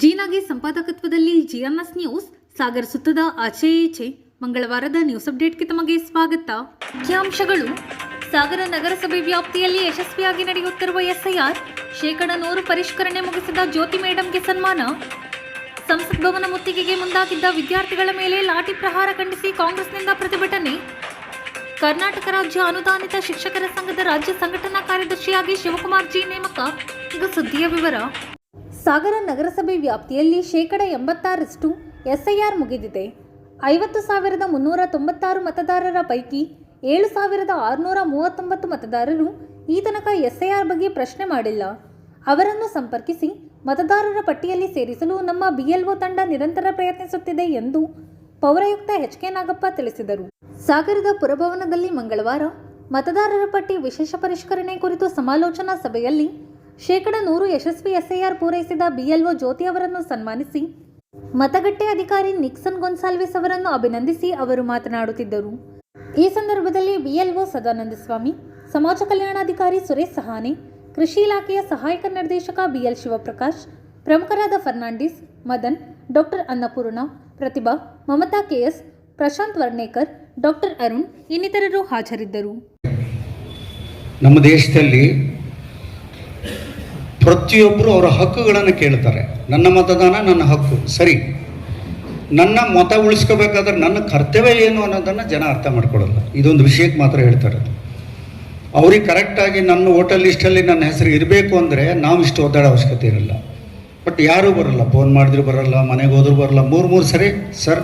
ಜೀನಾಗೆ ಸಂಪಾದಕತ್ವದಲ್ಲಿ GMS news ಸಾಗರ ಸುತ್ತದ ಆಚೆ ಈಚೆ ಮಂಗಳವಾರದ news ಅಪ್ಡೇಟ್ಗೆ ತಮಗೆ ಸ್ವಾಗತ. ಮುಖ್ಯಾಂಶಗಳು: ಸಾಗರ ನಗರಸಭೆ ವ್ಯಾಪ್ತಿಯಲ್ಲಿ ಯಶಸ್ವಿಯಾಗಿ ನಡೆಯುತ್ತಿರುವ ಎಸ್ಐಆರ್, 100% ಪರಿಷ್ಕರಣೆ ಮುಗಿಸಿದ ಜ್ಯೋತಿ ಮೇಡಂಗೆ ಸನ್ಮಾನ, ಸಂಸತ್ ಭವನ ಮುತ್ತಿಗೆಗೆ ಮುಂದಾಗಿದ್ದ ವಿದ್ಯಾರ್ಥಿಗಳ ಮೇಲೆ ಲಾಠಿ ಪ್ರಹಾರ ಖಂಡಿಸಿ ಕಾಂಗ್ರೆಸ್ನಿಂದ ಪ್ರತಿಭಟನೆ, ಕರ್ನಾಟಕ ರಾಜ್ಯ ಅನುದಾನಿತ ಶಿಕ್ಷಕರ ಸಂಘದ ರಾಜ್ಯ ಸಂಘಟನಾ ಕಾರ್ಯದರ್ಶಿಯಾಗಿ ಶಿವಕುಮಾರ್ ಜಿ ನೇಮಕ. ಈಗ ಸುದ್ದಿಯ ವಿವರ. ಸಾಗರ ನಗರಸಭೆ ವ್ಯಾಪ್ತಿಯಲ್ಲಿ 86% ಎಸ್ಐಆರ್ ಮುಗಿದಿದೆ. 50,396 ಮತದಾರರ ಪೈಕಿ 7,639 ಮತದಾರರು ಈ ತನಕ ಎಸ್ಐಆರ್ ಬಗ್ಗೆ ಪ್ರಶ್ನೆ ಮಾಡಿಲ್ಲ. ಅವರನ್ನು ಸಂಪರ್ಕಿಸಿ ಮತದಾರರ ಪಟ್ಟಿಯಲ್ಲಿ ಸೇರಿಸಲು ನಮ್ಮ ಬಿಎಲ್ಒ ತಂಡ ನಿರಂತರ ಪ್ರಯತ್ನಿಸುತ್ತಿದೆ ಎಂದು ಪೌರಾಯುಕ್ತ ಎಚ್.ಕೆ. ನಾಗಪ್ಪ ತಿಳಿಸಿದರು. ಸಾಗರದ ಪುರಭವನದಲ್ಲಿ ಮಂಗಳವಾರ ಮತದಾರರ ಪಟ್ಟಿ ವಿಶೇಷ ಪರಿಷ್ಕರಣೆ ಕುರಿತು ಸಮಾಲೋಚನಾ ಸಭೆಯಲ್ಲಿ 100% ಯಶಸ್ವಿ ಎಸ್ಐಆರ್ ಪೂರೈಸಿದ ಬಿಎಲ್ಒ ಜ್ಯೋತಿ ಅವರನ್ನು ಸನ್ಮಾನಿಸಿ ಮತಗಟ್ಟೆ ಅಧಿಕಾರಿ ನಿಕ್ಸನ್ ಗೊನ್ಸಾಲ್ವಿಸ್ ಅವರನ್ನು ಅಭಿನಂದಿಸಿ ಅವರು ಮಾತನಾಡುತ್ತಿದ್ದರು. ಈ ಸಂದರ್ಭದಲ್ಲಿ ಬಿಎಲ್ಒ ಸದಾನಂದ ಸ್ವಾಮಿ, ಸಮಾಜ ಕಲ್ಯಾಣಾಧಿಕಾರಿ ಸುರೇಶ್ ಸಹಾನೆ, ಕೃಷಿ ಇಲಾಖೆಯ ಸಹಾಯಕ ನಿರ್ದೇಶಕ ಬಿಎಲ್ ಶಿವಪ್ರಕಾಶ್, ಪ್ರಮುಖರಾದ ಫರ್ನಾಂಡಿಸ್, ಮದನ್, ಡಾಕ್ಟರ್ ಅನ್ನಪೂರ್ಣ, ಪ್ರತಿಭಾ, ಮಮತಾ ಕೆಎಸ್, ಪ್ರಶಾಂತ್ ವರ್ಣೇಕರ್, ಡಾಕ್ಟರ್ ಅರುಣ್ ಇನ್ನಿತರರು ಹಾಜರಿದ್ದರು. ನಮ್ಮ ದೇಶದಲ್ಲಿ ಪ್ರತಿಯೊಬ್ಬರು ಅವರ ಹಕ್ಕುಗಳನ್ನು ಕೇಳ್ತಾರೆ. ನನ್ನ ಮತದಾನ ನನ್ನ ಹಕ್ಕು, ಸರಿ. ನನ್ನ ಮತ ಉಳಿಸ್ಕೋಬೇಕಾದ್ರೆ ನನ್ನ ಕರ್ತವ್ಯ ಏನು ಅನ್ನೋದನ್ನು ಜನ ಅರ್ಥ ಮಾಡ್ಕೊಳ್ಳಲ್ಲ. ಇದೊಂದು ವಿಷಯಕ್ಕೆ ಮಾತ್ರ ಹೇಳ್ತಾರೆ. ಅವ್ರಿಗೆ ಕರೆಕ್ಟಾಗಿ ನನ್ನ ವೋಟರ್ ಲಿಸ್ಟಲ್ಲಿ ನನ್ನ ಹೆಸರು ಇರಬೇಕು ಅಂದರೆ ನಾವು ಇಷ್ಟು ಒದ್ದಾಡೋ ಅವಶ್ಯಕತೆ ಇರಲ್ಲ. ಬಟ್ ಯಾರೂ ಬರೋಲ್ಲ, ಫೋನ್ ಮಾಡಿದ್ರು ಬರೋಲ್ಲ, ಮನೆಗೆ ಹೋದ್ರೂ ಬರೋಲ್ಲ. 3 ಸರಿ ಸರ್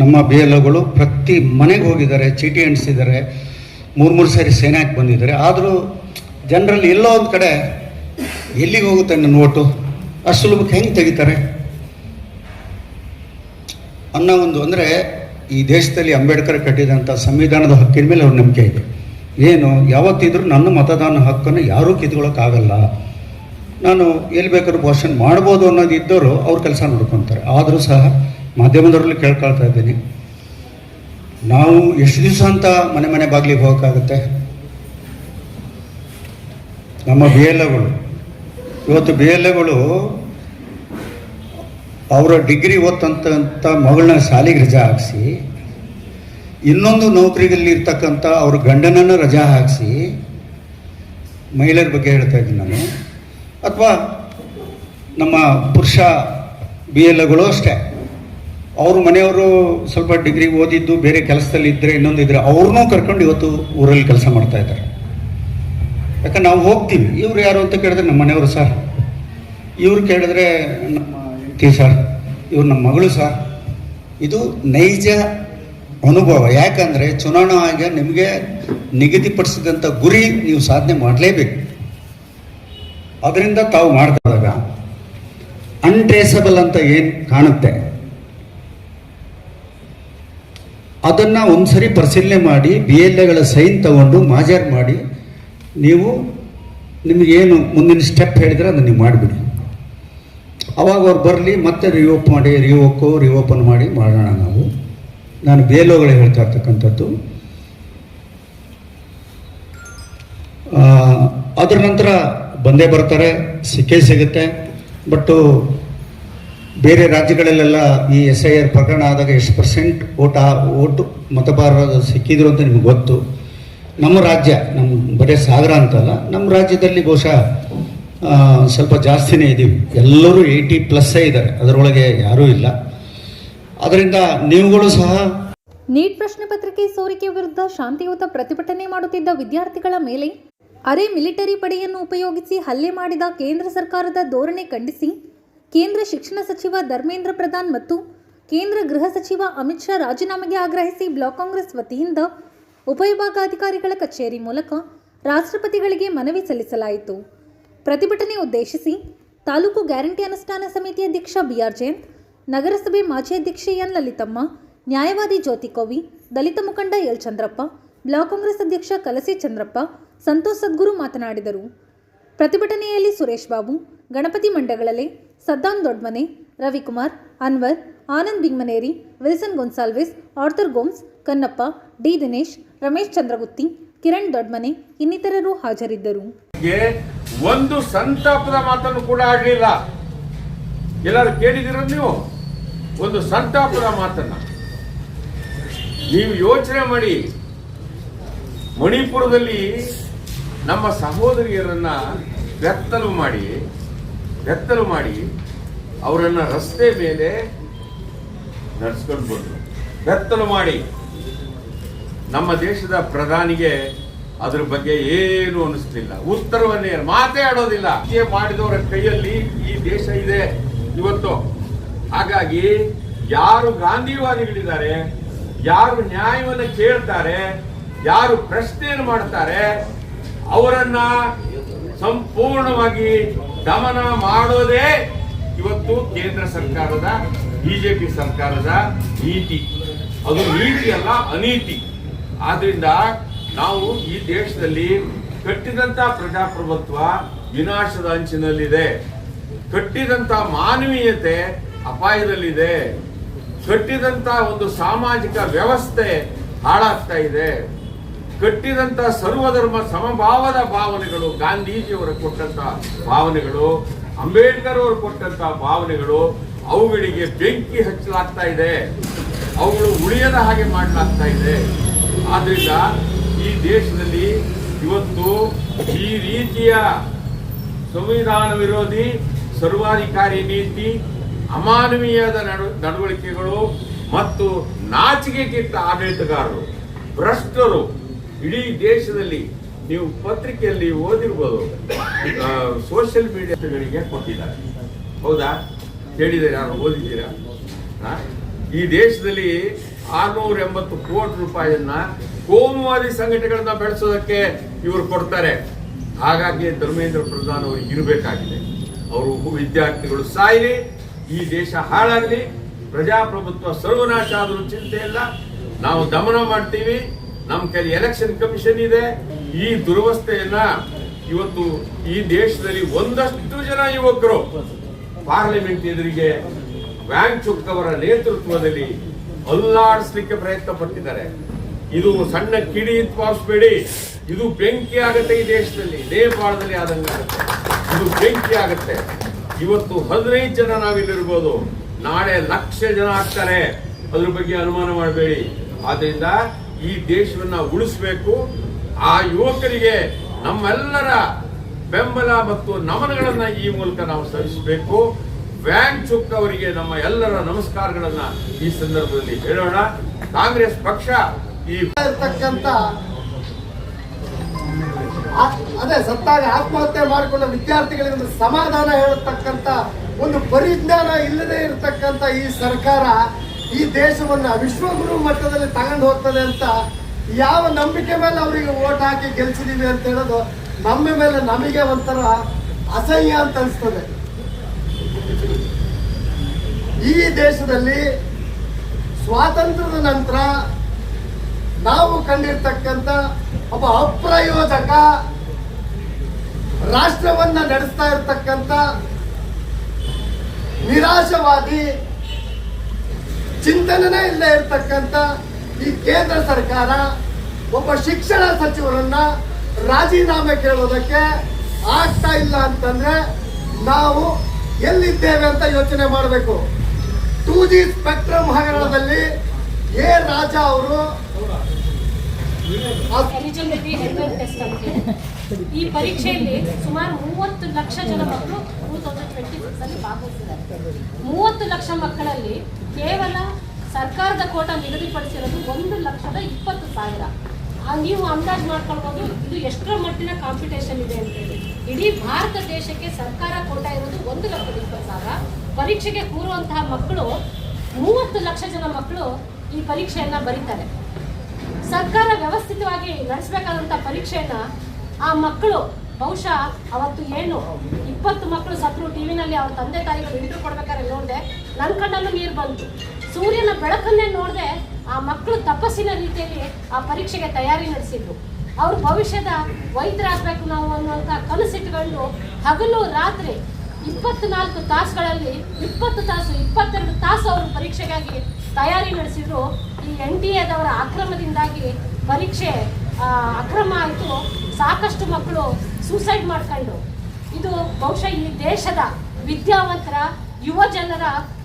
ನಮ್ಮ BLOಗಳು ಪ್ರತಿ ಮನೆಗೆ ಹೋಗಿದ್ದಾರೆ, ಚೀಟಿ ಅಂಟಿಸಿದ್ದಾರೆ, 3 ಸರಿ ಸೇನಾಕ್ಕೆ ಬಂದಿದ್ದಾರೆ. ಆದರೂ ಜನರಲ್ಲಿ ಎಲ್ಲೋ ಒಂದು ಕಡೆ ಎಲ್ಲಿಗೆ ಹೋಗುತ್ತೆ ನನ್ನ ಓಟು, ಅಷ್ಟು ಸುಲಭಕ್ಕೆ ಹೆಂಗೆ ತೆಗಿತಾರೆ ಅನ್ನೋ ಒಂದು, ಅಂದರೆ ಈ ದೇಶದಲ್ಲಿ ಅಂಬೇಡ್ಕರ್ ಕಟ್ಟಿದಂಥ ಸಂವಿಧಾನದ ಹಕ್ಕಿನ ಮೇಲೆ ಅವ್ರ ನಂಬಿಕೆ ಇದೆ. ಏನು ಯಾವತ್ತಿದ್ರೂ ನನ್ನ ಮತದಾನ ಹಕ್ಕನ್ನು ಯಾರೂ ಕಿತ್ಕೊಳ್ಳೋಕ್ಕಾಗಲ್ಲ, ನಾನು ಎಲ್ಲಿ ಬೇಕಾದ್ರೂ ಭಾಷಣ ಮಾಡ್ಬೋದು ಅನ್ನೋದು ಇದ್ದವರು ಅವ್ರ ಕೆಲಸ ನೋಡ್ಕೊತಾರೆ. ಆದರೂ ಸಹ ಮಾಧ್ಯಮದವರಲ್ಲಿ ಕೇಳ್ಕೊಳ್ತಾ ಇದ್ದೀನಿ, ನಾವು ಎಷ್ಟು ದಿವಸ ಅಂತ ಮನೆ ಬಾಗಿಲಿಗೆ ಹೋಗೋಕ್ಕಾಗುತ್ತೆ? ನಮ್ಮ BLOಗಳು ಇವತ್ತು BLOಗಳು ಅವರ ಡಿಗ್ರಿ ಓದ್ತಂತ ಮಗಳನ್ನ ಶಾಲೆಗೆ ರಜಾ ಹಾಕಿಸಿ, ಇನ್ನೊಂದು ನೌಕರಿಯಲ್ಲಿ ಇರ್ತಕ್ಕಂಥ ಅವ್ರ ಗಂಡನನ್ನು ರಜಾ ಹಾಕಿಸಿ, ಮಹಿಳೆಯರ ಬಗ್ಗೆ ಹೇಳ್ತಾ ಇದ್ದೀನಿ ನಾನು, ಅಥವಾ ನಮ್ಮ ಪುರುಷ BLOಗಳು ಅಷ್ಟೇ, ಅವ್ರ ಮನೆಯವರು ಸ್ವಲ್ಪ ಡಿಗ್ರಿ ಓದಿದ್ದು ಬೇರೆ ಕೆಲಸದಲ್ಲಿ ಇದ್ದರೆ ಇನ್ನೊಂದು ಇದ್ದರೆ ಅವ್ರನ್ನೂ ಕರ್ಕೊಂಡು ಇವತ್ತು ಊರಲ್ಲಿ ಕೆಲಸ ಮಾಡ್ತಾ ಇದ್ದಾರೆ. ಯಾಕಂದ್ರೆ ನಾವು ಹೋಗ್ತೀವಿ, ಇವ್ರು ಯಾರು ಅಂತ ಕೇಳಿದ್ರೆ ನಮ್ಮ ಮನೆಯವರು ಸರ್, ಇವ್ರು ಕೇಳಿದ್ರೆ ನಮ್ಮ ಹೆಂಡತಿ ಸರ್, ಇವ್ರು ನಮ್ಮ ಮಗಳು ಸರ್. ಇದು ನೈಜ ಅನುಭವ. ಯಾಕಂದರೆ ಚುನಾವಣಾ ಆಯೋಗ ನಿಮಗೆ ನಿಗದಿಪಡಿಸಿದಂಥ ಗುರಿ ನೀವು ಸಾಧನೆ ಮಾಡಲೇಬೇಕು. ಅದರಿಂದ ತಾವು ಮಾಡ್ದಾಗ ಅನ್ಟ್ರೇಸಬಲ್ ಅಂತ ಏನು ಕಾಣುತ್ತೆ ಅದನ್ನು ಒಂದ್ಸರಿ ಪರಿಶೀಲನೆ ಮಾಡಿ BLOಗಳ ಸೈನ್ ತಗೊಂಡು ಮಾಜರ್ ಮಾಡಿ ನೀವು ನಿಮಗೇನು ಮುಂದಿನ ಸ್ಟೆಪ್ ಹೇಳಿದರೆ ಅದನ್ನು ನೀವು ಮಾಡಿಬಿಡಿ. ಅವಾಗ ಅವ್ರು ಬರಲಿ, ಮತ್ತೆ ರಿಓಪನ್ ಮಾಡಿ ಮಾಡೋಣ. ನಾನು BLOಗಳೇ ಹೇಳ್ತಾ ಇರ್ತಕ್ಕಂಥದ್ದು. ಅದರ ನಂತರ ಬಂದೇ ಬರ್ತಾರೆ, ಸಿಕ್ಕೇ ಸಿಗುತ್ತೆ. ಬಟ್ಟು ಬೇರೆ ರಾಜ್ಯಗಳಲ್ಲೆಲ್ಲ ಈ SIR ಪ್ರಕರಣ ಆದಾಗ ಎಷ್ಟು % ಓಟು ಮತದಾರರು ಸಿಕ್ಕಿದ್ರು ಅಂತ ನಿಮ್ಗೆ ಗೊತ್ತು. ನಮ್ಮ ರಾಜ್ಯ, ನಮ್ಮ ಬರೀ ಸಾಗರ ಅಂತಲ್ಲ, ನಮ್ಮ ರಾಜ್ಯದಲ್ಲಿ ಬಹುಶಃ ಸ್ವಲ್ಪ ಜಾಸ್ತಿನೇ ಇದ್ದೀವಿ. ಎಲ್ಲರೂ 80+ ಇದ್ದಾರೆ, ಅದರೊಳಗೆ ಯಾರೂ ಇಲ್ಲ. ಅದರಿಂದ ನೀವುಗಳು ಸಹ ನೀಟ್ ಪ್ರಶ್ನೆ ಪತ್ರಿಕೆ ಸೋರಿಕೆ ವಿರುದ್ಧ ಶಾಂತಿಯುತ ಪ್ರತಿಭಟನೆ ಮಾಡುತ್ತಿದ್ದ ವಿದ್ಯಾರ್ಥಿಗಳ ಮೇಲೆ ಅರೆ ಮಿಲಿಟರಿ ಪಡೆಯನ್ನು ಉಪಯೋಗಿಸಿ ಹಲ್ಲೆ ಮಾಡಿದ ಕೇಂದ್ರ ಸರ್ಕಾರದ ಧೋರಣೆ ಖಂಡಿಸಿ ಕೇಂದ್ರ ಶಿಕ್ಷಣ ಸಚಿವ ಧರ್ಮೇಂದ್ರ ಪ್ರಧಾನ್ ಮತ್ತು ಕೇಂದ್ರ ಗೃಹ ಸಚಿವ ಅಮಿತ್ ಶಾ ರಾಜೀನಾಮೆಗೆ ಆಗ್ರಹಿಸಿ ಬ್ಲಾಕ್ ಕಾಂಗ್ರೆಸ್ ವತಿಯಿಂದ ಉಪವಿಭಾಗಾಧಿಕಾರಿಗಳ ಕಚೇರಿ ಮೂಲಕ ರಾಷ್ಟ್ರಪತಿಗಳಿಗೆ ಮನವಿ ಸಲ್ಲಿಸಲಾಯಿತು. ಪ್ರತಿಭಟನೆ ಉದ್ದೇಶಿಸಿ ತಾಲೂಕು ಗ್ಯಾರಂಟಿ ಅನುಷ್ಠಾನ ಸಮಿತಿ ಅಧ್ಯಕ್ಷ BR ಜಯಂತ್, ನಗರಸಭೆ ಮಾಜಿ ಅಧ್ಯಕ್ಷೆ ಎನ್ ಲಲಿತಮ್ಮ, ನ್ಯಾಯವಾದಿ ಜ್ಯೋತಿ ಕವಿ, ದಲಿತ ಮುಖಂಡ ಎಲ್ ಚಂದ್ರಪ್ಪ, ಬ್ಲಾಕ್ ಕಾಂಗ್ರೆಸ್ ಅಧ್ಯಕ್ಷ ಕಲಸಿ ಚಂದ್ರಪ್ಪ, ಸಂತೋಷ್ ಸದ್ಗುರು ಮಾತನಾಡಿದರು. ಪ್ರತಿಭಟನೆಯಲ್ಲಿ ಸುರೇಶ್ ಬಾಬು, ಗಣಪತಿ ಮಂಡಗಳಲೆ, ಸದ್ದಾಂ ದೊಡ್ಮನೆ, ರವಿಕುಮಾರ್, ಅನ್ವರ್, ಆನಂದ್ ಬಿಂಗ್ಮನೇರಿ, ವಿಲ್ಸನ್ ಗೊನ್ಸಾಲ್ವಿಸ್, ಆರ್ಥರ್ ಗೋಮ್ಸ್, ಕನ್ನಪ್ಪ, ಡಿ ದಿನೇಶ್, ರಮೇಶ್ ಚಂದ್ರಗುತ್ತಿ, ಕಿರಣ್ ದೊಡ್ಮನೆ ಇನ್ನಿತರರು ಹಾಜರಿದ್ದರು. ಒಂದು ಸಂತಾಪದ ಮಾತನ್ನು ಕೂಡ ಆಗಲಿಲ್ಲ. ಎಲ್ಲರೂ ಕೇಳಿದಿರ ನೀವು ಒಂದು ಸಂತಾಪದ ಮಾತನ್ನ? ನೀವು ಯೋಚನೆ ಮಾಡಿ, ಮಣಿಪುರದಲ್ಲಿ ನಮ್ಮ ಸಹೋದರಿಯರನ್ನ ಬೆತ್ತಲು ಮಾಡಿ ಅವರನ್ನ ರಸ್ತೆ ಮೇಲೆ ನಡೆಸ್ಕೊಂಡು ಬಂದರು. ಬೆತ್ತಲು ಮಾಡಿ ನಮ್ಮ ದೇಶದ ಪ್ರಧಾನಿಗೆ ಅದ್ರ ಬಗ್ಗೆ ಏನು ಅನಿಸ್ಲಿಲ್ಲ, ಉತ್ತರವನ್ನೇ ಮಾತೇ ಆಡೋದಿಲ್ಲ. ಮಾಡಿದವರ ಕೈಯಲ್ಲಿ ಈ ದೇಶ ಇದೆ ಇವತ್ತು. ಹಾಗಾಗಿ ಯಾರು ಗಾಂಧಿವಾದಿಗಳಿದ್ದಾರೆ, ಯಾರು ನ್ಯಾಯವನ್ನು ಕೇಳ್ತಾರೆ, ಯಾರು ಪ್ರಶ್ನೆಯನ್ನು ಮಾಡ್ತಾರೆ, ಅವರನ್ನ ಸಂಪೂರ್ಣವಾಗಿ ದಮನ ಮಾಡೋದೇ ಇವತ್ತು ಕೇಂದ್ರ ಸರ್ಕಾರದ, ಬಿಜೆಪಿ ಸರ್ಕಾರದ ನೀತಿ. ಅದು ನೀತಿ ಅಲ್ಲ, ಅನೀತಿ. ಆದ್ರಿಂದ ನಾವು ಈ ದೇಶದಲ್ಲಿ ಕಟ್ಟಿದಂತ ಪ್ರಜಾಪ್ರಭುತ್ವ ವಿನಾಶದ ಅಂಚಿನಲ್ಲಿದೆ, ಕಟ್ಟಿದಂತ ಮಾನವೀಯತೆ ಅಪಾಯದಲ್ಲಿದೆ, ಕಟ್ಟಿದಂತ ಒಂದು ಸಾಮಾಜಿಕ ವ್ಯವಸ್ಥೆ ಹಾಳಾಗ್ತಾ ಇದೆ, ಕಟ್ಟಿದಂತ ಸರ್ವಧರ್ಮ ಸಮಭಾವದ ಭಾವನೆಗಳು, ಗಾಂಧೀಜಿಯವರು ಕೊಟ್ಟಂತ ಭಾವನೆಗಳು, ಅಂಬೇಡ್ಕರ್ ಅವರು ಕೊಟ್ಟಂತ ಭಾವನೆಗಳು, ಅವುಗಳಿಗೆ ಬೆಂಕಿ ಹಚ್ಚಲಾಗ್ತಾ ಇದೆ, ಅವುಗಳು ಉಳಿಯದ ಹಾಗೆ ಮಾಡಲಾಗ್ತಾ ಇದೆ. ಆದ್ರಿಂದ ಈ ದೇಶದಲ್ಲಿ ಇವತ್ತು ಈ ರೀತಿಯ ಸಂವಿಧಾನ ವಿರೋಧಿ ಸರ್ವಾಧಿಕಾರಿ ನೀತಿ, ಅಮಾನವೀಯದ ನಡವಳಿಕೆಗಳು ಮತ್ತು ನಾಚಿಕೆಗೆಟ್ಟ ಆಡಳಿತಗಾರರು, ಭ್ರಷ್ಟರು ಇಡೀ ದೇಶದಲ್ಲಿ ನೀವು ಪತ್ರಿಕೆಯಲ್ಲಿ ಓದಿರ್ಬೋದು, ಸೋಷಿಯಲ್ ಮೀಡಿಯಾಗಳಿಗೆ ಕೊಟ್ಟಿದ್ದಾರೆ. ಹೌದಾ? ಹೇಳಿದ್ದಾರೆ, ಯಾರು ಓದಿದ್ದೀರಾ? ಈ ದೇಶದಲ್ಲಿ 680 ಕೋಟಿ ರೂಪಾಯಿಯನ್ನ ಕೋಮುವಾದಿ ಸಂಘಟನೆಗಳನ್ನ ಬೆಳೆಸೋದಕ್ಕೆ ಇವರು ಕೊಡ್ತಾರೆ. ಹಾಗಾಗಿ ಧರ್ಮೇಂದ್ರ ಪ್ರಧಾನ್ ಅವರು ಇರಬೇಕಾಗಿದೆ. ಅವರು ವಿದ್ಯಾರ್ಥಿಗಳು ಸಾಯಲಿ, ಈ ದೇಶ ಹಾಳಾಗಲಿ, ಪ್ರಜಾಪ್ರಭುತ್ವ ಸರ್ವನಾಶ ಆದರೂ ಚಿಂತೆ ಇಲ್ಲ, ನಾವು ದಮನ ಮಾಡ್ತೀವಿ. ನಮ್ಮ ಕೈಲಿ ಎಲೆಕ್ಷನ್ ಕಮಿಷನ್ ಇದೆ. ಈ ದುರವಸ್ಥೆಯನ್ನ ಇವತ್ತು ಈ ದೇಶದಲ್ಲಿ ಒಂದಷ್ಟು ಜನ ಯುವಕರು ಪಾರ್ಲಿಮೆಂಟ್ ಎದುರಿಗೆ ವ್ಯಾಂಗ್ಚುಕ್ ಅವರ ನೇತೃತ್ವದಲ್ಲಿ ಅಲ್ಲಾಡಿಸ್ಲಿಕ್ಕೆ ಪ್ರಯತ್ನ ಪಟ್ಟಿದ್ದಾರೆ. ಇದು ಸಣ್ಣ ಕಿಡಿ ಭಾವಿಸಬೇಡಿ, ಇದು ಬೆಂಕಿ ಆಗುತ್ತೆ. ಈ ದೇಶದಲ್ಲಿ ನೇಪಾಳದಲ್ಲಿ ಆದಂಗಾಗುತ್ತೆ, ಇದು ಬೆಂಕಿ ಆಗುತ್ತೆ. ಇವತ್ತು 15 ಜನ ನಾವಿಲ್ಲಿರ್ಬೋದು, ನಾಳೆ 1,00,000 ಜನ ಆಗ್ತಾರೆ, ಅದ್ರ ಬಗ್ಗೆ ಅನುಮಾನ ಮಾಡಬೇಡಿ. ಆದ್ರಿಂದ ಈ ದೇಶವನ್ನ ಉಳಿಸಬೇಕು. ಆ ಯುವಕರಿಗೆ ನಮ್ಮೆಲ್ಲರ ಬೆಂಬಲ ಮತ್ತು ನಮನಗಳನ್ನ ಈ ಮೂಲಕ ನಾವು ಸಲ್ಲಿಸಬೇಕು. ವ್ಯಾಂಗ್ಚುಕ್ ಅವರಿಗೆ ನಮ್ಮ ಎಲ್ಲರ ನಮಸ್ಕಾರಗಳನ್ನ ಈ ಸಂದರ್ಭದಲ್ಲಿ ಹೇಳೋಣ. ಕಾಂಗ್ರೆಸ್ ಪಕ್ಷ ಈ ಅದೇ ಸತ್ತಾಗ ಆತ್ಮಹತ್ಯೆ ಮಾಡಿಕೊಂಡ ವಿದ್ಯಾರ್ಥಿಗಳಿಗೆ ಒಂದು ಸಮಾಧಾನ ಹೇಳತಕ್ಕಂತ ಒಂದು ಪರಿಜ್ಞಾನ ಇಲ್ಲದೆ ಇರತಕ್ಕಂತ ಈ ಸರ್ಕಾರ ಈ ದೇಶವನ್ನ ವಿಶ್ವಗುರು ಮಟ್ಟದಲ್ಲಿ ತಗೊಂಡು ಹೋಗ್ತದೆ ಅಂತ ಯಾವ ನಂಬಿಕೆ ಮೇಲೆ ಅವರಿಗೆ ಓಟ್ ಹಾಕಿ ಗೆಲ್ಸಿದೀವಿ ಅಂತ ಹೇಳೋದು ನಮ್ಮ ಮೇಲೆ ನಮಗೆ ಒಂಥರ ಅಸಹ್ಯ ಅಂತ ಅನಿಸ್ತದೆ. ಈ ದೇಶದಲ್ಲಿ ಸ್ವಾತಂತ್ರ್ಯದ ನಂತರ ನಾವು ಕಂಡಿರ್ತಕ್ಕಂಥ ಒಬ್ಬ ಅಪ್ರಯೋಜಕ, ರಾಷ್ಟ್ರವನ್ನ ನಡೆಸ್ತಾ ಇರ್ತಕ್ಕಂಥ ನಿರಾಶವಾದಿ, ಚಿಂತನೆನೇ ಇಲ್ಲದೆ ಇರ್ತಕ್ಕಂಥ ಈ ಕೇಂದ್ರ ಸರ್ಕಾರ ಒಬ್ಬ ಶಿಕ್ಷಣ ಸಚಿವರನ್ನ ರಾಜೀನಾಮೆ ಕೇಳೋದಕ್ಕೆ ಆಗ್ತಾ ಇಲ್ಲ ಅಂತಂದ್ರೆ ನಾವು ಎಲ್ಲಿದ್ದೇವೆ ಅಂತ ಯೋಚನೆ ಮಾಡಬೇಕು. 2G ಸ್ಪೆಕ್ಟ್ರಮ್ ಹಗರಣದಲ್ಲಿ ಎ ರಾಜಾ ಅವರು ಎಲಿಜಿಬಿಲಿಟಿ ಹೆಲ್ಮೆಟ್ ಟೆಸ್ಟ್ ಅಂತ ಈ ಪರೀಕ್ಷೆಯಲ್ಲಿ ಸುಮಾರು 30 ಲಕ್ಷ ಜನ ಮಕ್ಕಳು 2026 ಅಲ್ಲಿ ಭಾಗವಹಿಸಿದ್ದಾರೆ. 30 ಲಕ್ಷ ಮಕ್ಕಳಲ್ಲಿ ಕೇವಲ ಸರ್ಕಾರದ ಕೋಟಾ ನಿಗದಿಪಡಿಸಿರೋದು 1,20,000. ನೀವು ಅಂದಾಜು ಮಾಡ್ಕೊಳ್ಬೋದು ಇದು ಎಷ್ಟರ ಮಟ್ಟಿನ ಕಾಂಪಿಟೇಷನ್ ಇದೆ ಅಂತ ಹೇಳಿ. ಇಡೀ ಭಾರತ ದೇಶಕ್ಕೆ ಸರ್ಕಾರ ಕೋಟಾ ಇರೋದು 1,20,000. ಪರೀಕ್ಷೆಗೆ ಕೂರುವಂತಹ ಮಕ್ಕಳು 30 ಲಕ್ಷ ಜನ ಮಕ್ಕಳು ಈ ಪರೀಕ್ಷೆಯನ್ನ ಬರೀತಾರೆ. ಸರ್ಕಾರ ವ್ಯವಸ್ಥಿತವಾಗಿ ನಡೆಸಬೇಕಾದಂಥ ಪರೀಕ್ಷೆಯನ್ನ ಆ ಮಕ್ಕಳು ಬಹುಶಃ ಅವತ್ತು ಏನು 20 ಮಕ್ಕಳು ಸತ್ರು, ಟಿವಿನಲ್ಲಿ ಅವ್ರ ತಂದೆ ತಾಯಿಗಳು ಇಂಟರ್ವ್ಯೂ ಕೊಡ್ಬೇಕಾದ್ರೆ ನೋಡಿದೆ, ನನ್ನ ಕಣ್ಣಲ್ಲೂ ನೀರು ಬಂತು. ಸೂರ್ಯನ ಬೆಳಕನ್ನೇ ನೋಡದೆ ಆ ಮಕ್ಕಳು ತಪಸ್ಸಿನ ರೀತಿಯಲ್ಲಿ ಆ ಪರೀಕ್ಷೆಗೆ ತಯಾರಿ ನಡೆಸಿದ್ರು. ಅವ್ರ ಭವಿಷ್ಯದ ವೈದ್ಯರಾಗಬೇಕು ನಾವು ಅನ್ನುವಂಥ ಕನಸಿಟ್ಟುಕೊಂಡು ಹಗಲು ರಾತ್ರಿ 24 ತಾಸುಗಳಲ್ಲಿ 22 ತಾಸು ಅವರು ಪರೀಕ್ಷೆಗಾಗಿ ತಯಾರಿ ನಡೆಸಿದ್ರು. ಈ NTA ಅಕ್ರಮದಿಂದಾಗಿ ಪರೀಕ್ಷೆ ಅಕ್ರಮ ಆಯಿತು. ಸಾಕಷ್ಟು ಮಕ್ಕಳು ಸೂಸೈಡ್ ಮಾಡ್ಕೊಂಡು. ಇದು ಬಹುಶಃ ಈ ದೇಶದ ವಿದ್ಯಾವಂತರ ಯುವ ಜನರ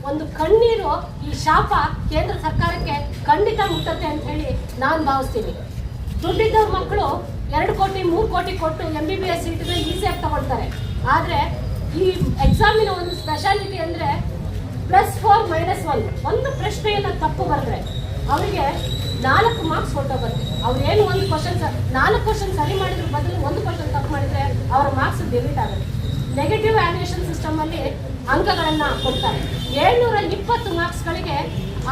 ಒಂದು ಕಣ್ಣೀರು, ಈ ಶಾಪ ಕೇಂದ್ರ ಸರ್ಕಾರಕ್ಕೆ ಖಂಡಿತ ಮುಟ್ಟತ್ತೆ ಅಂತ ಹೇಳಿ ನಾನು ಭಾವಿಸ್ತೀನಿ. ದುಡ್ಡಿದ್ದವ್ರ ಮಕ್ಕಳು 2 ಕೋಟಿ 3 ಕೋಟಿ ಕೊಟ್ಟು MBBS ಸೀಟನ್ನ ಈಸಿಯಾಗಿ ತಗೊಳ್ತಾರೆ. ಆದರೆ ಈ ಎಕ್ಸಾಮಿನ ಒಂದು ಸ್ಪೆಷಾಲಿಟಿ ಅಂದರೆ +4 -1 ಒಂದು ಪ್ರಶ್ನೆಯನ್ನು ತಪ್ಪು ಬರೆದ್ರೆ ಅವರಿಗೆ 4 ಮಾರ್ಕ್ಸ್ ಕೊಟ್ಟೋಗುತ್ತೆ. ಅವ್ರು ಏನು ಒಂದು ಕ್ವಶನ್ 4 ಕ್ವಶನ್ ಸರಿ ಮಾಡಿದ್ರ ಬದಲು ಒಂದು ಕ್ವಶನ್ ತಪ್ಪು ಮಾಡಿದ್ರೆ ಅವರ ಮಾರ್ಕ್ಸ್ ಡಿಲೀಟ್ ಆಗುತ್ತೆ. ನೆಗೆಟಿವ್ ವ್ಯಾಲ್ಯೂಯೇಷನ್ ಸಿಸ್ಟಮ್ ಅಲ್ಲಿ ಅಂಕಗಳನ್ನ ಕೊಡ್ತಾರೆ. 720 ಮಾರ್ಕ್ಸ್ಗಳಿಗೆ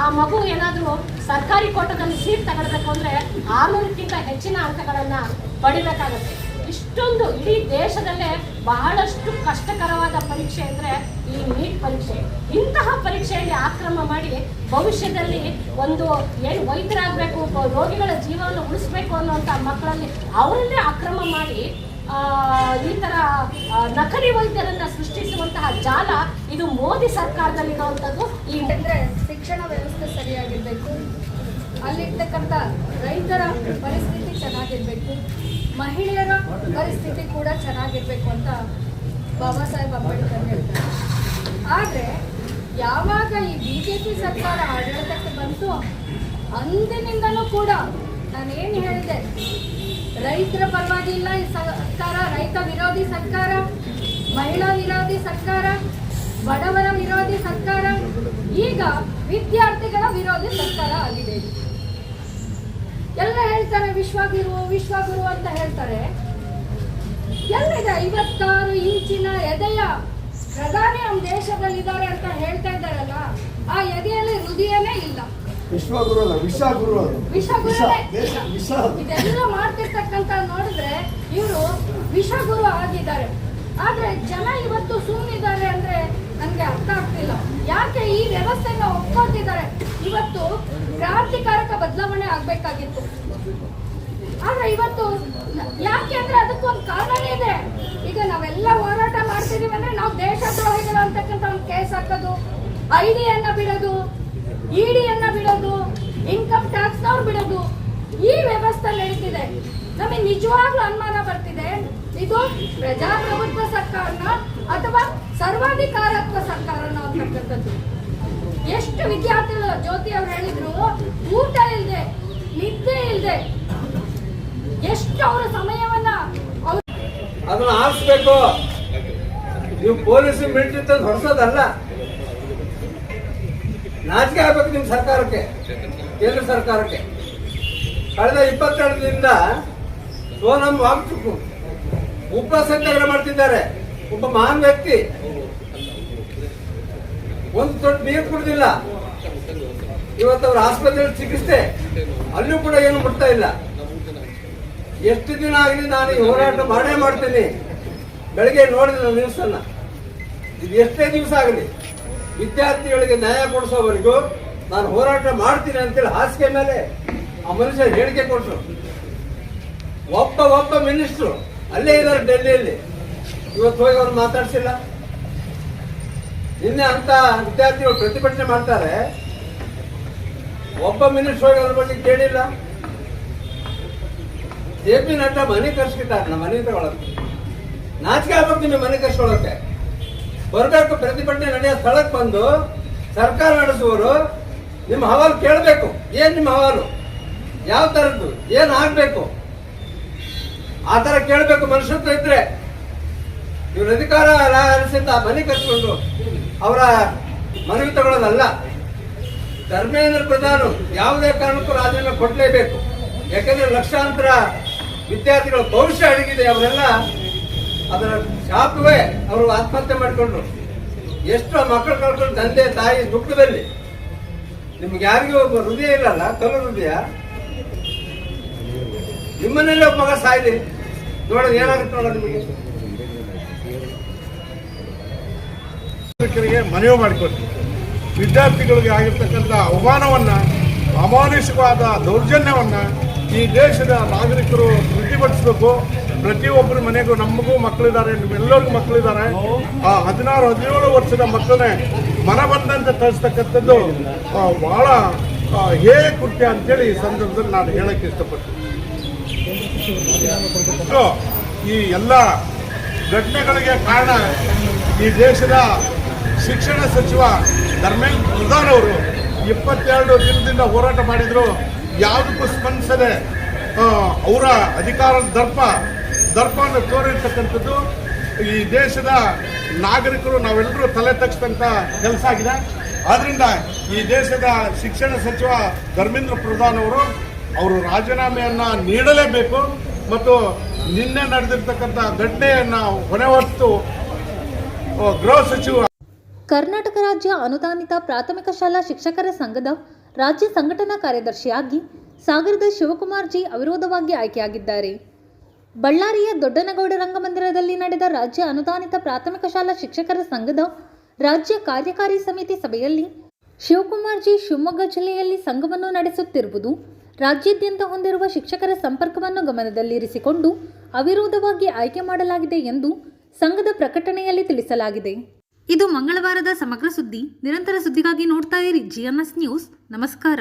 ಆ ಮಗು ಏನಾದರೂ ಸರ್ಕಾರಿ ಕೋಟದಲ್ಲಿ ಸೀಟ್ ತಗೊಳ್ಬೇಕು ಅಂದ್ರೆ 600ಕ್ಕಿಂತ ಹೆಚ್ಚಿನ ಅಂಕಗಳನ್ನ ಪಡಿಬೇಕಾಗುತ್ತೆ. ಇಷ್ಟೊಂದು ಇಡೀ ದೇಶದಲ್ಲೇ ಬಹಳಷ್ಟು ಕಷ್ಟಕರವಾದ ಪರೀಕ್ಷೆ ಅಂದ್ರೆ ಈ ನೀಟ್ ಪರೀಕ್ಷೆ. ಇಂತಹ ಪರೀಕ್ಷೆಯಲ್ಲಿ ಆಕ್ರಮ ಮಾಡಿ ಭವಿಷ್ಯದಲ್ಲಿ ಒಂದು ಏನು ವೈದ್ಯರಾಗಬೇಕು, ರೋಗಿಗಳ ಜೀವವನ್ನು ಉಳಿಸ್ಬೇಕು ಅನ್ನುವಂಥ ಮಕ್ಕಳಲ್ಲಿ ಅವರನ್ನೇ ಅಕ್ರಮ ಮಾಡಿ ಈ ತರ ನಕಲಿ ವೈದ್ಯರನ್ನ ಸೃಷ್ಟಿಸುವಂತಹ ಜಾಲ ಇದು ಮೋದಿ ಸರ್ಕಾರದಲ್ಲಿರುವಂತದ್ದು. ಈ ಶಿಕ್ಷಣ ವ್ಯವಸ್ಥೆ ಸರಿಯಾಗಿರ್ಬೇಕು, ಅಲ್ಲಿರ್ತಕ್ಕಂಥ ರೈತರ ಪರಿಸ್ಥಿತಿ ಚೆನ್ನಾಗಿರ್ಬೇಕು, ಮಹಿಳೆಯರ ಪರಿಸ್ಥಿತಿ ಕೂಡ ಚೆನ್ನಾಗಿರ್ಬೇಕು ಅಂತ ಬಾಬಾ ಸಾಹೇಬ್ ಅಂಬೇಡ್ಕರ್ ಹೇಳ್ತಾರೆ. ಆದರೆ ಯಾವಾಗ ಈ BJP ಸರ್ಕಾರ ಆಡಳಿತಕ್ಕೆ ಬಂತು ಅಂದಿನಿಂದನೂ ಕೂಡ ನಾನೇನು ಹೇಳಿದೆ, ರೈತರ ಪರವಾಗಿ ಇಲ್ಲ ಈ ಸರ್ಕಾರ, ರೈತ ವಿರೋಧಿ ಸರ್ಕಾರ, ಮಹಿಳಾ ವಿರೋಧಿ ಸರ್ಕಾರ, ಬಡವರ ವಿರೋಧಿ ಸರ್ಕಾರ, ಈಗ ವಿದ್ಯಾರ್ಥಿಗಳ ವಿರೋಧಿ ಸರ್ಕಾರ ಆಗಿದೆ. ಎಲ್ಲ ಹೇಳ್ತಾರೆ ವಿಶ್ವಗುರು ಅಂತ ಹೇಳ್ತಾರೆ. ಎಲ್ಲಿದೆ 56 ಇಂಚಿನ ಎದೆಯ ಪ್ರಧಾನಿ ನಮ್ಮ ದೇಶದಲ್ಲಿದ್ದಾರೆ ಅಂತ ಹೇಳ್ತಾ ಇದ್ದಾರಲ್ಲ, ಆ ಎದೆಯಲ್ಲಿ ಹೃದಯನೇ ಇಲ್ಲ. ವಿಶ್ವಗುರು ಅಲ್ಲ, ವಿಷಗುರು ಅದು. ವಿಷಗುರುನೇ. ವಿಷ ಇದೆಲ್ಲ ಮಾಡ್ತಿರ್ತಕ್ಕಂಥ ನೋಡಿದ್ರೆ ಇವರು ವಿಷಗುರು ಆಗಿದ್ದಾರೆ. ಆದ್ರೆ ಜನ ಇವತ್ತು ಸುಮ್ಮನಿದ್ದಾರೆ ಅಂದ್ರೆ ನನ್ಗೆ ಅರ್ಥ ಆಗ್ತಿಲ್ಲ. ಯಾಕೆ ಈ ವ್ಯವಸ್ಥೆನ ಒಪ್ಕೊಳ್ತಿದ್ದಾರೆ? ಇವತ್ತು ಕ್ರಾಂತಿಕಾರಕ ಬದಲಾವಣೆ ಆಗ್ಬೇಕಾಗಿತ್ತು. ಆದ್ರೆ ಇವತ್ತು ಯಾಕೆ ಅಂದ್ರೆ ಅದಕ್ಕೊಂದು ಕಾರಣ ಇದೆ. ಈಗ ನಾವೆಲ್ಲ ಹೋರಾಟ ಮಾಡ್ತಿದೀವಿ ಅಂದ್ರೆ ನಾವು ದೇಶದ್ರೋಹಿಗಳು ಅಂತಕ್ಕಂಥ ಒಂದು ಕೇಸ್ ಹಾಕೋದು, ಐಡಿಯನ್ನ ಬಿಡೋದು, ಇಡಿಯನ್ನ ಬಿಡೋದು, ಇನ್ಕಮ್ ಟ್ಯಾಕ್ಸ್ ನವ್ರು ಬಿಡೋದು, ಈ ವ್ಯವಸ್ಥೆ ನಡೀತಿದೆ. ನಮಗೆ ನಿಜವಾಗ್ಲೂ ಅನುಮಾನ ಬರ್ತಿದೆ, ಇದು ಪ್ರಜಾಪ್ರಭುತ್ವ ಸರ್ಕಾರನ ಅಥವಾ ಸರ್ವಾಧಿಕಾರತ್ವ ಸರ್ಕಾರನ ಅಂತಕ್ಕಂಥದ್ದು. ಎಷ್ಟು ವಿದ್ಯಾರ್ಥಿಗಳು ಜ್ಯೋತಿ ಅವ್ರು ಹೇಳಿದ್ರು, ಊಟ ಇಲ್ಲದೆ ನಿದ್ದೆ ಇಲ್ಲದೆ ಎಷ್ಟು ಅವರ ಸಮಯವನ್ನ ಅದನ್ನ ಆರಿಸ್ಬೇಕು. ನೀವು ಪೊಲೀಸ್ ಮಿಲಿಟರಿ ತಂದು ಹೊರಸೋದಲ್ಲ. ನಾಚಿಕೆ ಆಗ್ಬೇಕು ನಿಮ್ಮ ಸರ್ಕಾರಕ್ಕೆ, ಕೇಂದ್ರ ಸರ್ಕಾರಕ್ಕೆ. ಕಳೆದ 22 ದಿನದಿಂದ ಸೋನಂ ವಾಂಗ್ಚುಕ್ ಉಪವಾಸ ಸತ್ಯಾಗ್ರಹ ಮಾಡ್ತಿದ್ದಾರೆ. ಒಬ್ಬ ಮಹಾನ್ ವ್ಯಕ್ತಿ ಒಂದು ತೊಟ್ಟು ನೀರು ಕುಡಿದಿಲ್ಲ. ಇವತ್ತು ಅವ್ರ ಆಸ್ಪತ್ರೆಯಲ್ಲಿ ಚಿಕಿತ್ಸೆ, ಅಲ್ಲೂ ಕೂಡ ಏನು ಮುಟ್ತಾ ಇಲ್ಲ. ಎಷ್ಟು ದಿನ ಆಗಲಿ ನಾನು ಈ ಹೋರಾಟ ಮಾಡೇ ಮಾಡ್ತೀನಿ. ಬೆಳಗ್ಗೆ ನೋಡಿದ ನ್ಯೂಸ್ ಅನ್ನ, ಇದು ಎಷ್ಟೇ ದಿವಸ ಆಗಲಿ ವಿದ್ಯಾರ್ಥಿಗಳಿಗೆ ನ್ಯಾಯ ಕೊಡಿಸೋವರೆಗೂ ನಾನು ಹೋರಾಟ ಮಾಡ್ತೀನಿ ಅಂತೇಳಿ ಹಾಸಿಗೆ ಮೇಲೆ ಆ ಮನುಷ್ಯ ಹೇಳಿಕೆ ಕೊಟ್ಟರು. ಒಬ್ಬ ಮಿನಿಸ್ಟ್ರು ಅಲ್ಲೇ ಇದ್ದಾರೆ ಡೆಲ್ಲಿಯಲ್ಲಿ, ಇವತ್ತು ಹೋಗಿ ಅವ್ರು ಮಾತಾಡ್ಸಿಲ್ಲ. ನಿನ್ನೆ ಅಂತ ವಿದ್ಯಾರ್ಥಿಗಳು ಪ್ರತಿಭಟನೆ ಮಾಡ್ತಾರೆ, ಒಬ್ಬ ಮಿನಿಸ್ಟ್ರು ಹೋಗಿ ಅವ್ರ ಬಗ್ಗೆ ಕೇಳಿಲ್ಲ. JP ನಡ್ಡಾ ಮನೆ ಕರ್ಸ್ಕಿದ್ದಾರೆ, ನಮ್ಮ ಮನೆ ತಗೊಳಕ್ಕೆ ನಾಚಿಕೆ ಆಗ್ಬೇಕು. ನಿಮಗೆ ಮನೆ ಕರ್ಸ್ಕೊಳಕ್ಕೆ ಬರ್ಬೇಕು. ಪ್ರತಿಭಟನೆ ನಡೆಯೋ ಸ್ಥಳಕ್ಕೆ ಬಂದು ಸರ್ಕಾರ ನಡೆಸುವವರು ನಿಮ್ಮ ಹವಾಲು ಕೇಳಬೇಕು. ಏನ್ ನಿಮ್ಮ ಹವಾಲು, ಯಾವ ತರದ್ದು, ಏನ್ ಆಗ್ಬೇಕು, ಆ ತರ ಕೇಳಬೇಕು. ಮನುಷ್ಯತ್ವ ಇದ್ರೆ ಇವ್ರ ಅಧಿಕಾರ ಅನಿಸಿದ್ದ ಮನೆ ಕರ್ಸ್ಕೊಂಡು ಅವರ ಮನವಿ ತಗೊಳ್ಳೋದಲ್ಲ. ಧರ್ಮೇಂದ್ರ ಪ್ರಧಾನ್ ಯಾವುದೇ ಕಾರಣಕ್ಕೂ ರಾಜೀನಾಮೆ ಕೊಡ್ಲೇಬೇಕು. ಯಾಕಂದ್ರೆ ಲಕ್ಷಾಂತರ ವಿದ್ಯಾರ್ಥಿಗಳ ಭವಿಷ್ಯ ಅಡಗಿದೆ. ಅವರೆಲ್ಲ ಅದರ ಶಾಪವೇ ಅವರು ಆತ್ಮಹತ್ಯೆ ಮಾಡಿಕೊಂಡ್ರು. ಎಷ್ಟು ಮಕ್ಕಳು ಕಳ್ಕೊಂಡು ತಂದೆ ತಾಯಿ ದುಃಖದಲ್ಲಿ. ನಿಮ್ಗೆ ಯಾರಿಗೂ ಒಬ್ಬ ಹೃದಯ ಇಲ್ಲಲ್ಲ, ಕಲ್ಲು ಹೃದಯ. ನಿಮ್ಮನೇಲೆ ಒಬ್ಬ ಮಗ ಸಾಯ್ಲಿ, ನೋಡೋದು ಏನಾಗುತ್ತೆ ನೋಡೋದು ನಿಮಗೆ. ಮನವಿ ಮಾಡಿಕೊಡ್ತೀವಿ. ವಿದ್ಯಾರ್ಥಿಗಳಿಗೆ ಆಗಿರ್ತಕ್ಕಂಥ ಅವಮಾನವನ್ನ, ಅಮಾನುಷಿಕವಾದ ದೌರ್ಜನ್ಯವನ್ನ ಈ ದೇಶದ ನಾಗರಿಕರು ಪ್ರತಿಭಟಿಸಬೇಕು. ಪ್ರತಿಯೊಬ್ಬರ ಮನೆಗೂ, ನಮಗೂ ಮಕ್ಕಳಿದ್ದಾರೆ, ನಿಮ್ಮೆಲ್ಲರಿಗೂ ಮಕ್ಕಳಿದ್ದಾರೆ. ಆ 16-17 ವರ್ಷದ ಮಕ್ಕಳನ್ನೇ ಮನ ಬಂದಂತೆ ತರಿಸ್ತಕ್ಕಂಥದ್ದು ಬಹಳ ಹೇಯ ಕೃತ್ಯ ಅಂತೇಳಿ ಈ ಸಂದರ್ಭದಲ್ಲಿ ನಾನು ಹೇಳಕ್ಕೆ ಇಷ್ಟಪಡ್ತೀನಿ. ಈ ಎಲ್ಲ ಘಟನೆಗಳಿಗೆ ಕಾರಣ ಈ ದೇಶದ ಶಿಕ್ಷಣ ಸಚಿವ ಧರ್ಮೇಂದ್ರ ಪ್ರಧಾನ್ ಅವರು 22 ದಿನದಿಂದ ಹೋರಾಟ ಮಾಡಿದ್ರು, ಯಾವುದಕ್ಕೂ ಸ್ಪಂದಿಸದೆ ಅವರ ಅಧಿಕಾರದ ದರ್ಪವನ್ನು ತೋರಿರ್ತಕ್ಕಂಥದ್ದು ಈ ದೇಶದ ನಾಗರಿಕರು ನಾವೆಲ್ಲರೂ ತಲೆ ತಗ್ಸಂತ ಕೆಲಸ ಆಗಿದೆ. ಆದ್ರಿಂದ ಈ ದೇಶದ ಶಿಕ್ಷಣ ಸಚಿವ ಧರ್ಮೇಂದ್ರ ಪ್ರಧಾನ್ ಅವರು ರಾಜೀನಾಮೆಯನ್ನ ನೀಡಲೇಬೇಕು ಮತ್ತು ನಿನ್ನೆ ನಡೆದಿರ್ತಕ್ಕಂಥ ಘಟನೆಯನ್ನ ಹೊಣೆ ಹೊತ್ತು ಗೃಹ ಸಚಿವ ಕರ್ನಾಟಕ ರಾಜ್ಯ ಅನುದಾನಿತ ಪ್ರಾಥಮಿಕ ಶಾಲಾ ಶಿಕ್ಷಕರ ಸಂಘದ ರಾಜ್ಯ ಸಂಘಟನಾ ಕಾರ್ಯದರ್ಶಿಯಾಗಿ ಸಾಗರದ ಶಿವಕುಮಾರ್ ಜಿ ಅವಿರೋಧವಾಗಿ ಆಯ್ಕೆಯಾಗಿದ್ದಾರೆ. ಬಳ್ಳಾರಿಯ ದೊಡ್ಡನಗೌಡ ರಂಗಮಂದಿರದಲ್ಲಿ ನಡೆದ ರಾಜ್ಯ ಅನುದಾನಿತ ಪ್ರಾಥಮಿಕ ಶಾಲಾ ಶಿಕ್ಷಕರ ಸಂಘದ ರಾಜ್ಯ ಕಾರ್ಯಕಾರಿ ಸಮಿತಿ ಸಭೆಯಲ್ಲಿ ಶಿವಕುಮಾರ್ ಜಿ ಶಿವಮೊಗ್ಗ ಜಿಲ್ಲೆಯಲ್ಲಿ ಸಂಘವನ್ನು ನಡೆಸುತ್ತಿರುವುದು ರಾಜ್ಯಾದ್ಯಂತ ಹೊಂದಿರುವ ಶಿಕ್ಷಕರ ಸಂಪರ್ಕವನ್ನು ಗಮನದಲ್ಲಿರಿಸಿಕೊಂಡು ಅವಿರೋಧವಾಗಿ ಆಯ್ಕೆ ಮಾಡಲಾಗಿದೆ ಎಂದು ಸಂಘದ ಪ್ರಕಟಣೆಯಲ್ಲಿ ತಿಳಿಸಲಾಗಿದೆ. ಇದು ಮಂಗಳವಾರದ ಸಮಗ್ರ ಸುದ್ದಿ. ನಿರಂತರ ಸುದ್ದಿಗಾಗಿ ನೋಡ್ತಾ ಇರಿ GNS ನ್ಯೂಸ್. ನಮಸ್ಕಾರ.